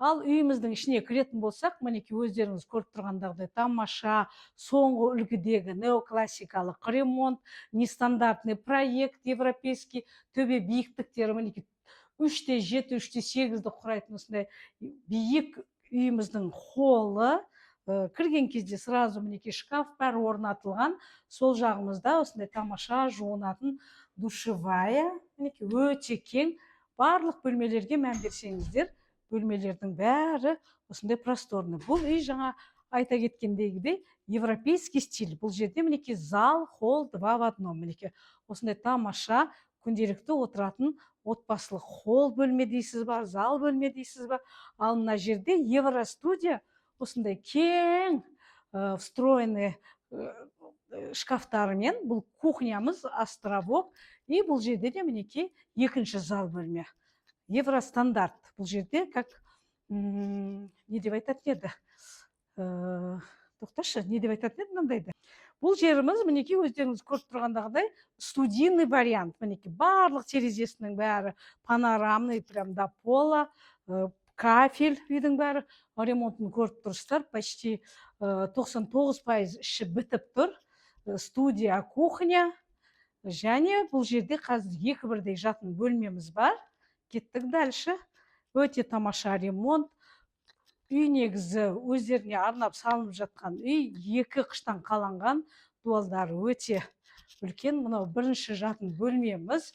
Ал үйіміздің ішіне кіретін болсақ, мінекей өздеріңіз көріп тұрғандағыдай тамаша, соңғы үлгідегі неоклассикалық ремонт, нестандартный проект европейский, төбе биіктіктері мінекей 3,7, 3,8-ді құрайтын осындай биік үйіміздің холлы. Кірген кезде сразу мінекей шкаф бәрі орнатылған. Сол жағымызда осындай тамаша жуынатын душевая, мінекей өте кең. Барлық бөлмелерге мән берсеңіздер, бөлмелердің бәрі осындай просторный. Бұл үй жаңа айта кеткендегідей европейский стиль. Бұл жерде мінекей зал, холл, 2 в 1. Мінекей осындай тамаша, күнделікті отыратын отбасылық холл бөлме дейсіз ба, зал бөлме дейсіз ба. Ал мына жерде евростудия, осындай кең встроенный шкафтарымен. Бұл кухнямыз островок. И бұл жерде де мінекей екінші зал бөлме. Евростандарт. Бұл жерде как не деп айтатын еді? Тоқташы, не деп айтатын еді мынандайды? Бұл жеріміз мінекей өздеріңіз көріп тұрғандағыдай студийный вариант. Мінекей барлық терезесінің бәрі панорамный, прям до пола, кафель үйдің бәрі. Ремонтын көріп тұрсыздар, почти 99% іші бітіп тұр. Студия, кухня. Және бұл жерде қазір екі бірдей жатын бөлмеміз бар. Кеттік дальше. Өте тамаша ремонт. Үй негізі өздеріне арнап салынып жатқан үй, екі қыштан қаланған, дуалдары өте үлкен. Мынау бірінші жатын бөлмеміз.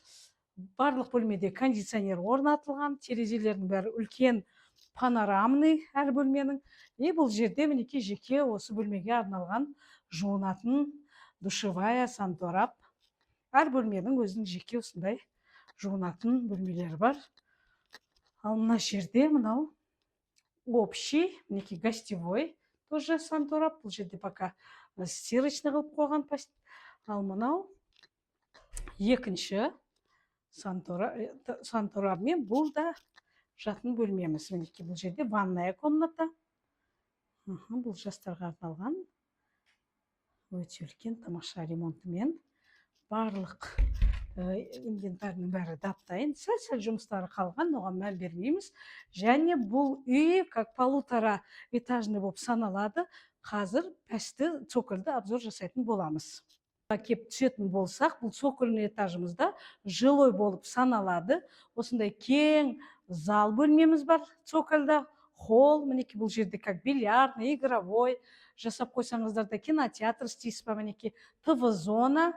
Барлық бөлмеде кондиционер орнатылған, терезелердің бәрі үлкен, панорамный әр бөлменің. И бұл жерде мінекей жеке осы бөлмеге арналған жуынатын душевая, санторап. Әр бөлменің өзінің жеке осындай жуынатын бөлмелері бар. Ал мына жерде мынау общий, мінекей гостевой, тоже санторап. Бұл жерде пока стирочный қылып қойған. Ал мынау екінші санторапмен, бұл да жатын бөлмеміз. Мінекей бұл жерде ванная комната. Бұл жастарға арналған. Өте үлкен тамаша ремонтымен. Барлық инвентарның бәрі дап-дайын. Сәл жұмыстары қалған, оған мән бермейміз. Және бұл үй как полутора этажный болып саналады. Қазір пәсті цокольді обзор жасайтын боламыз. Кеп түсетін болсақ, бұл цокольный этажымызда жилой болып саналады. Осындай кең зал бөлмеміз бар цокольда. Холл, мінекей бұл жерде как бильярдный, игровой. Жасап қойсаңыздар да кинотеатр істейсіз ба, мінекей ТВ-зона.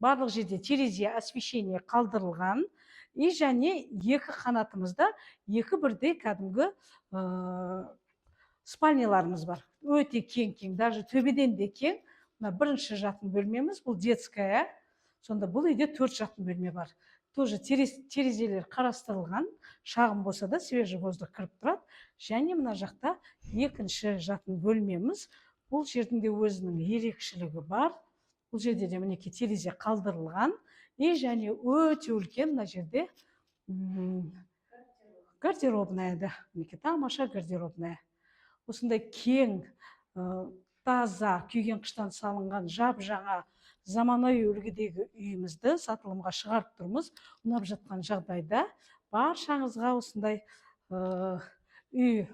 Барлық жерде терезе освещение қалдырылған. И және екі қанатымызда екі бірдей кәдімгі спальняларымыз бар. Өте кең, даже төбеден де кең. Бірінші жатын бөлмеміз, бұл детская. Сонда бұл үйде 4 жатын бөлме бар. Тоже терезелер қарастырылған. Шағын болса да свежий воздух кіріп тұрады. Және мына жақта екінші жатын бөлмеміз. Бұл жердің де өзінің ерекшелігі бар. Бұл жерде де мінекей терезе қалдырылған. И және өте үлкен мына жерде гардеробная да. Мінекей тамаша гардеробная. Осындай кең, таза, күйген қыштан салынған жап-жаңа заманауи үлгідегі үйімізді сатылымға шығарып тұрмыз. Ұнап жатқан жағдайда баршаңызға осындай үй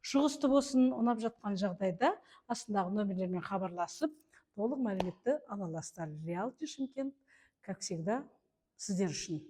жұғысты болсын. Ұнап жатқан жағдайда астындағы нөмірлермен хабарласып, толық мәліметті ала аласыздар. Realty Шымкент, как всегда, сіздер үшін.